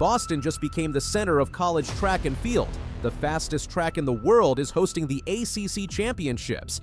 Boston just became the center of college track and field. The fastest track in the world is hosting the ACC Championships.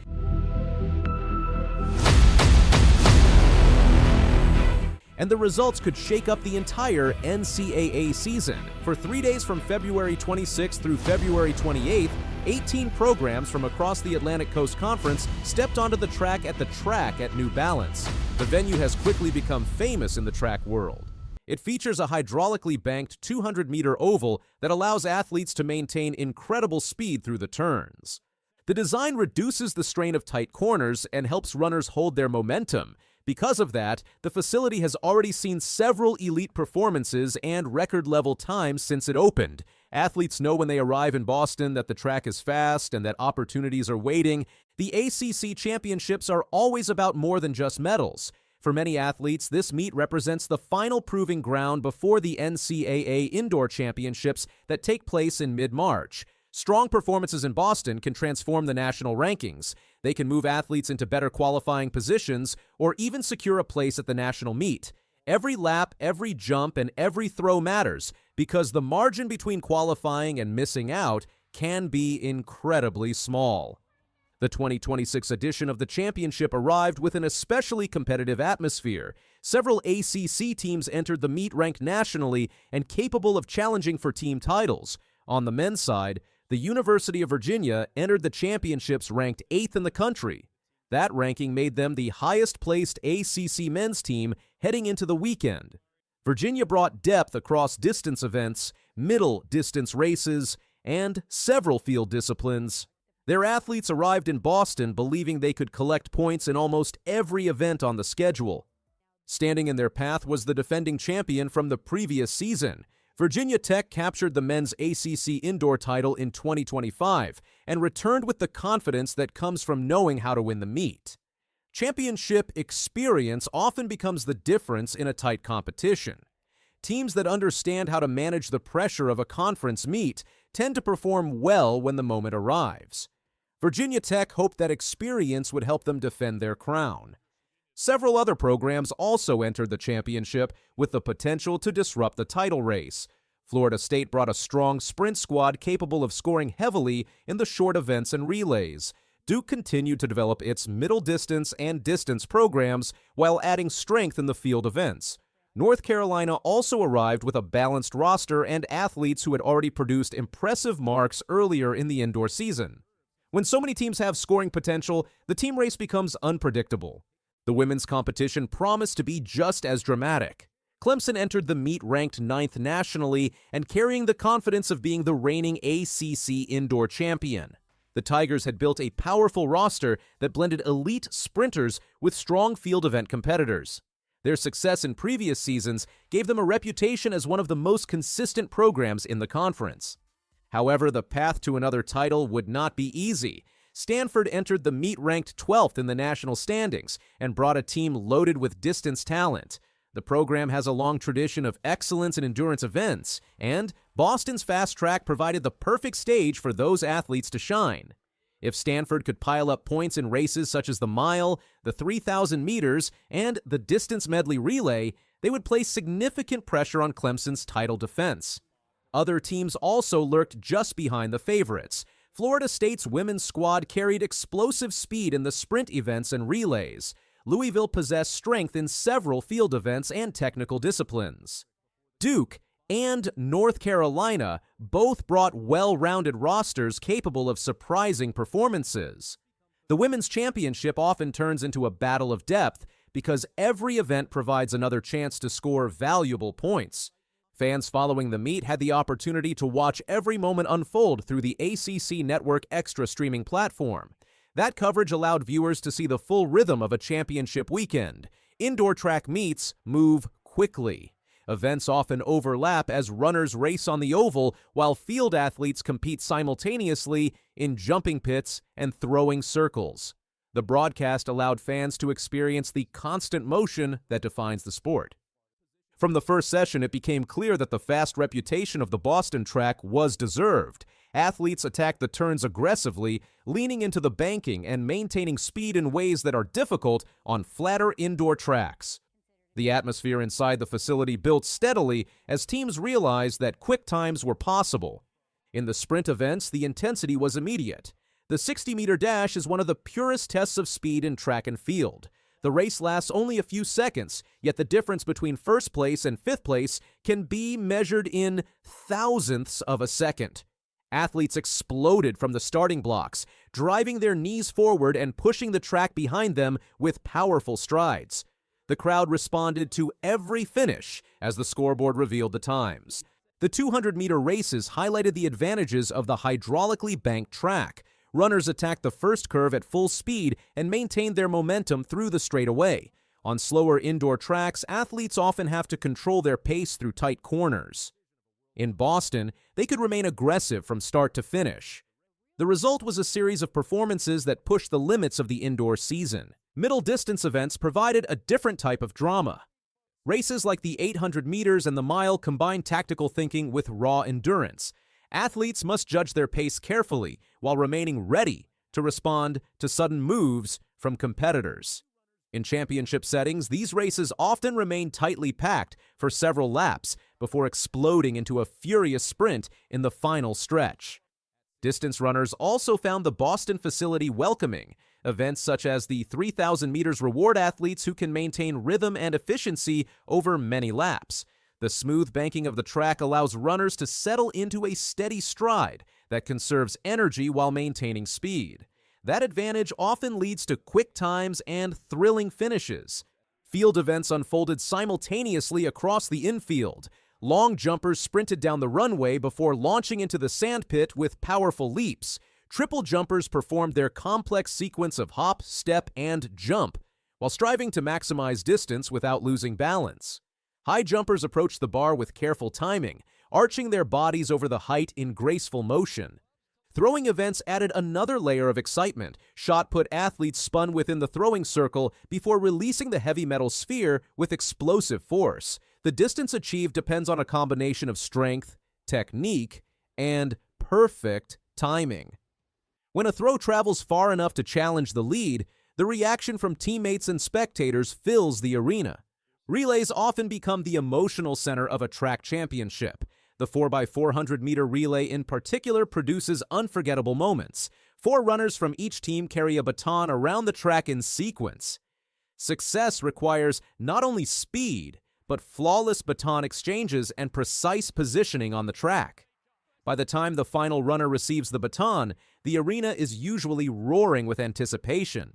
And the results could shake up the entire NCAA season. For 3 days from February 26th through February 28th, 18 programs from across the Atlantic Coast Conference stepped onto the track at New Balance. The venue has quickly become famous in the track world. It features a hydraulically banked 200-meter oval that allows athletes to maintain incredible speed through the turns. The design reduces the strain of tight corners and helps runners hold their momentum. Because of that, the facility has already seen several elite performances and record-level times since it opened. Athletes know when they arrive in Boston that the track is fast and that opportunities are waiting. The ACC Championships are always about more than just medals. For many athletes, this meet represents the final proving ground before the NCAA Indoor Championships that take place in mid-March. Strong performances in Boston can transform the national rankings. They can move athletes into better qualifying positions or even secure a place at the national meet. Every lap, every jump, and every throw matters because the margin between qualifying and missing out can be incredibly small. The 2026 edition of the championship arrived with an especially competitive atmosphere. Several ACC teams entered the meet ranked nationally and capable of challenging for team titles. On the men's side, the University of Virginia entered the championships ranked 8th in the country. That ranking made them the highest-placed ACC men's team heading into the weekend. Virginia brought depth across distance events, middle distance races, and several field disciplines. Their athletes arrived in Boston believing they could collect points in almost every event on the schedule. Standing in their path was the defending champion from the previous season. Virginia Tech captured the men's ACC Indoor title in 2025 and returned with the confidence that comes from knowing how to win the meet. Championship experience often becomes the difference in a tight competition. Teams that understand how to manage the pressure of a conference meet tend to perform well when the moment arrives. Virginia Tech hoped that experience would help them defend their crown. Several other programs also entered the championship with the potential to disrupt the title race. Florida State brought a strong sprint squad capable of scoring heavily in the short events and relays. Duke continued to develop its middle distance and distance programs while adding strength in the field events. North Carolina also arrived with a balanced roster and athletes who had already produced impressive marks earlier in the indoor season. When so many teams have scoring potential, the team race becomes unpredictable. The women's competition promised to be just as dramatic. Clemson entered the meet ranked 9th nationally and carrying the confidence of being the reigning ACC Indoor champion. The Tigers had built a powerful roster that blended elite sprinters with strong field event competitors. Their success in previous seasons gave them a reputation as one of the most consistent programs in the conference. However, the path to another title would not be easy. Stanford entered the meet ranked 12th in the national standings and brought a team loaded with distance talent. The program has a long tradition of excellence in endurance events, and Boston's fast track provided the perfect stage for those athletes to shine. If Stanford could pile up points in races such as the mile, the 3,000 meters, and the distance medley relay, they would place significant pressure on Clemson's title defense. Other teams also lurked just behind the favorites. Florida State's women's squad carried explosive speed in the sprint events and relays. Louisville possessed strength in several field events and technical disciplines. Duke and North Carolina both brought well-rounded rosters capable of surprising performances. The women's championship often turns into a battle of depth because every event provides another chance to score valuable points. Fans following the meet had the opportunity to watch every moment unfold through the ACC Network Extra streaming platform. That coverage allowed viewers to see the full rhythm of a championship weekend. Indoor track meets move quickly. Events often overlap as runners race on the oval while field athletes compete simultaneously in jumping pits and throwing circles. The broadcast allowed fans to experience the constant motion that defines the sport. From the first session, it became clear that the fast reputation of the Boston track was deserved. Athletes attacked the turns aggressively, leaning into the banking and maintaining speed in ways that are difficult on flatter indoor tracks. The atmosphere inside the facility built steadily as teams realized that quick times were possible. In the sprint events, the intensity was immediate. The 60-meter dash is one of the purest tests of speed in track and field. The race lasts only a few seconds, yet the difference between first place and fifth place can be measured in thousandths of a second. Athletes exploded from the starting blocks, driving their knees forward and pushing the track behind them with powerful strides. The crowd responded to every finish as the scoreboard revealed the times. The 200-meter races highlighted the advantages of the hydraulically banked track. Runners attacked the first curve at full speed and maintained their momentum through the straightaway. On slower indoor tracks, athletes often have to control their pace through tight corners. In Boston, they could remain aggressive from start to finish. The result was a series of performances that pushed the limits of the indoor season. Middle-distance events provided a different type of drama. Races like the 800 meters and the mile combined tactical thinking with raw endurance. Athletes must judge their pace carefully while remaining ready to respond to sudden moves from competitors. In championship settings, these races often remain tightly packed for several laps before exploding into a furious sprint in the final stretch. Distance runners also found the Boston facility welcoming. Events such as the 3,000 meters reward athletes who can maintain rhythm and efficiency over many laps. The smooth banking of the track allows runners to settle into a steady stride that conserves energy while maintaining speed. That advantage often leads to quick times and thrilling finishes. Field events unfolded simultaneously across the infield. Long jumpers sprinted down the runway before launching into the sandpit with powerful leaps. Triple jumpers performed their complex sequence of hop, step, and jump, while striving to maximize distance without losing balance. High jumpers approached the bar with careful timing, arching their bodies over the height in graceful motion. Throwing events added another layer of excitement. Shot-put athletes spun within the throwing circle before releasing the heavy metal sphere with explosive force. The distance achieved depends on a combination of strength, technique, and perfect timing. When a throw travels far enough to challenge the lead, the reaction from teammates and spectators fills the arena. Relays often become the emotional center of a track championship. The 4x400-meter relay in particular produces unforgettable moments. 4 runners from each team carry a baton around the track in sequence. Success requires not only speed, but flawless baton exchanges and precise positioning on the track. By the time the final runner receives the baton, the arena is usually roaring with anticipation.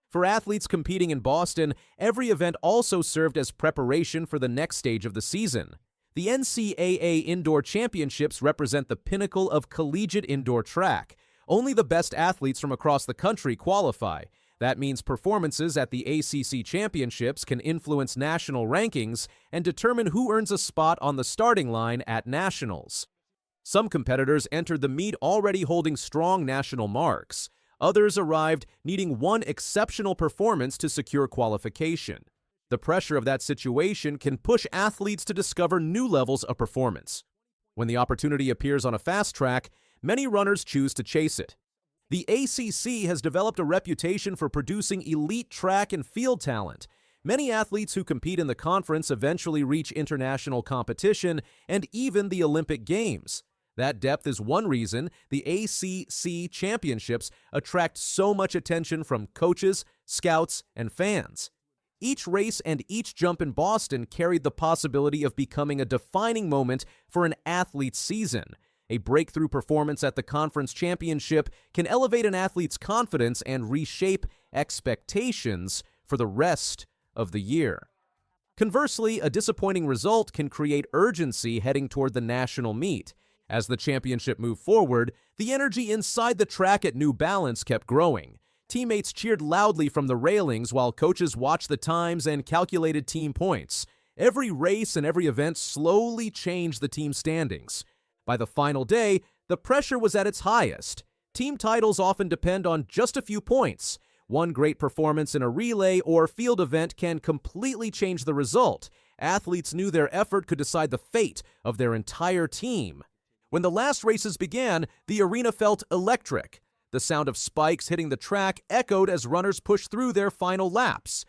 For athletes competing in Boston, every event also served as preparation for the next stage of the season. The NCAA Indoor Championships represent the pinnacle of collegiate indoor track. Only the best athletes from across the country qualify. That means performances at the ACC Championships can influence national rankings and determine who earns a spot on the starting line at nationals. Some competitors entered the meet already holding strong national marks. Others arrived needing one exceptional performance to secure qualification. The pressure of that situation can push athletes to discover new levels of performance. When the opportunity appears on a fast track, many runners choose to chase it. The ACC has developed a reputation for producing elite track and field talent. Many athletes who compete in the conference eventually reach international competition and even the Olympic Games. That depth is one reason the ACC Championships attract so much attention from coaches, scouts, and fans. Each race and each jump in Boston carried the possibility of becoming a defining moment for an athlete's season. A breakthrough performance at the conference championship can elevate an athlete's confidence and reshape expectations for the rest of the year. Conversely, a disappointing result can create urgency heading toward the national meet. As the championship moved forward, the energy inside the track at New Balance kept growing. Teammates cheered loudly from the railings while coaches watched the times and calculated team points. Every race and every event slowly changed the team standings. By the final day, the pressure was at its highest. Team titles often depend on just a few points. One great performance in a relay or field event can completely change the result. Athletes knew their effort could decide the fate of their entire team. When the last races began, the arena felt electric. The sound of spikes hitting the track echoed as runners pushed through their final laps.